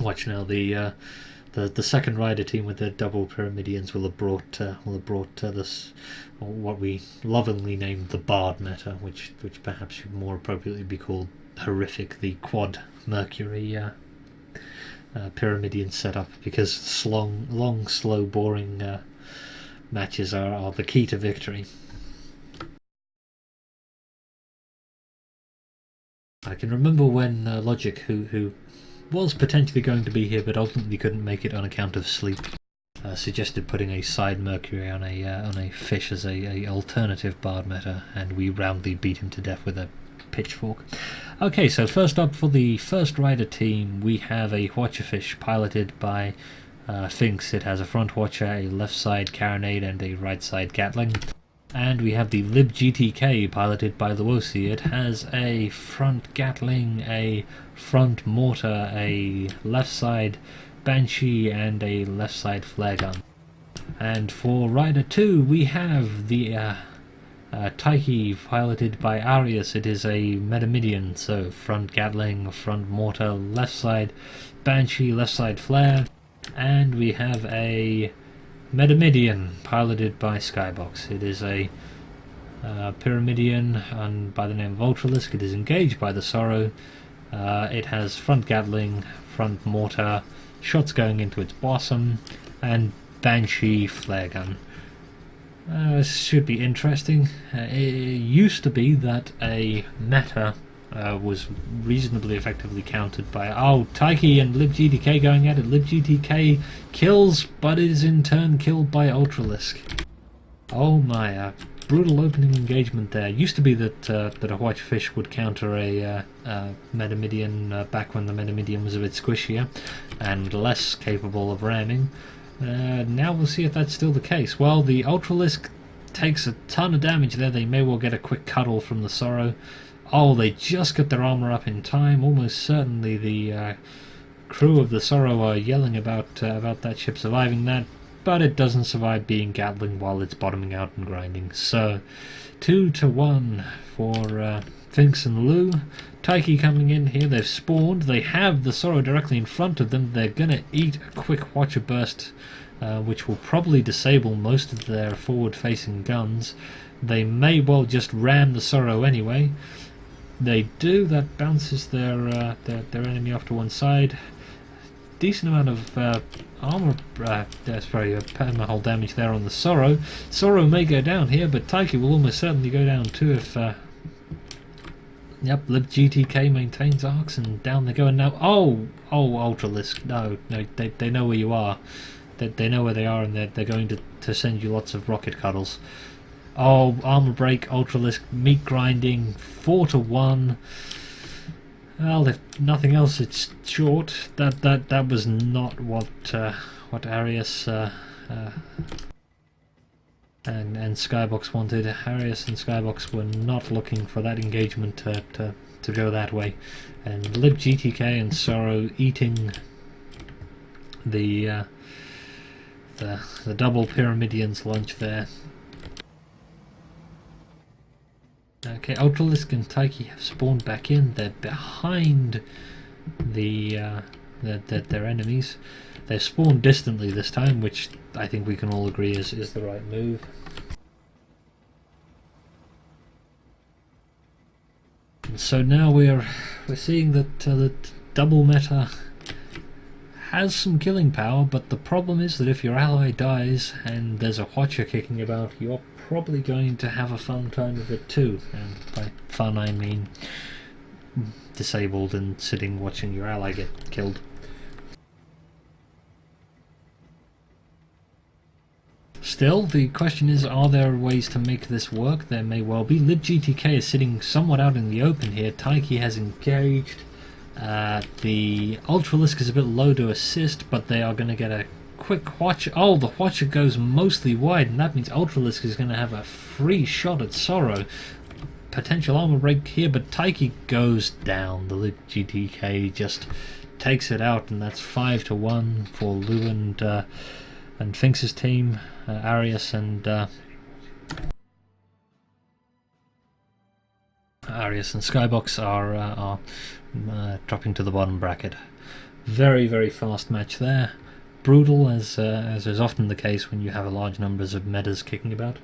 Watch now, the second rider team with their double Pyramidians will have brought this, what we lovingly named the Bard meta, which perhaps should more appropriately be called Horrific, the quad Mercury Pyramidian setup, because long, slow, boring matches are the key to victory. I can remember when Logic, who was potentially going to be here but ultimately couldn't make it on account of sleep, suggested putting a side Mercury on a fish as a alternative Bard meta, and we roundly beat him to death with a pitchfork. Okay, so first up for the first rider team, we have a Watcher fish piloted by Finks. It has a front Watcher, a left side Carronade, and a right side Gatling. And we have the Lib GTK piloted by Luosi. It has a front Gatling, a front Mortar, a left side Banshee, and a left side flare gun. And for Rider 2 we have the Taiki piloted by Arius. It is a Metamidian, so front Gatling, front Mortar, left side Banshee, left side flare. And we have a Metamidian piloted by Skybox. It is a Pyramidian by the name of Ultralisk. It is engaged by the Sorrow. It has front Gatling, front Mortar, shots going into its bosom, and Banshee flare gun. This should be interesting. It used to be that a meta was reasonably effectively countered by Taiki and Lib GTK going at it. Lib GTK kills, but is in turn killed by Ultralisk. Oh my, brutal opening engagement there. Used to be that a Watch fish would counter a Metamidian back when the Metamidian was a bit squishier and less capable of ramming. Now we'll see if that's still the case. Well, the Ultralisk takes a ton of damage there. They may well get a quick cuddle from the Sorrow. Oh, they just got their armor up in time. Almost certainly the crew of the Sorrow are yelling about that ship surviving that, but it doesn't survive being Gatling while it's bottoming out and grinding. So 2-1 for Finks and Lou. Taiki coming in here. They've spawned. They have the Sorrow directly in front of them. They're gonna eat a quick Watcher burst, which will probably disable most of their forward-facing guns. They may well just ram the Sorrow anyway. They do. That bounces their enemy off to one side. Decent amount of armor, perma-hull damage there on the Sorrow. Sorrow may go down here, but Taiki will almost certainly go down too if... Yep, Lib GTK maintains arcs, and down they go, and now... Oh, Ultralisk, no, they know where you are. They know where they are, and they're going to send you lots of rocket cuddles. Oh, armor break, Ultralisk, meat grinding, 4-1. Well, if nothing else, it's short. That was not what Arius and Skybox wanted. Arius and Skybox were not looking for that engagement to go that way. And Lib GTK and Sorrow eating the double Pyramidian's lunch there. Okay, Ultralisk and Taiki have spawned back in. They're behind their enemies. They've spawned distantly this time, which I think we can all agree is the right move. And so now we're seeing that the double meta has some killing power, but the problem is that if your ally dies and there's a Watcher kicking about, you're probably going to have a fun time of it too. And by fun I mean disabled and sitting watching your ally get killed. Still, the question is, are there ways to make this work? There may well be. Lib GTK is sitting somewhat out in the open here. Taiki has engaged. The Ultralisk is a bit low to assist, but they are going to get a quick Watcher. Oh, the Watcher goes mostly wide, and that means Ultralisk is going to have a free shot at Sorrow. Potential armor break here, but Taiki goes down. The Lib GTK just takes it out, and that's 5-1 for Lou and Finks' team. Arius and Skybox are dropping to the bottom bracket. Very, very fast match there. Brutal, as is often the case when you have a large numbers of metas kicking about.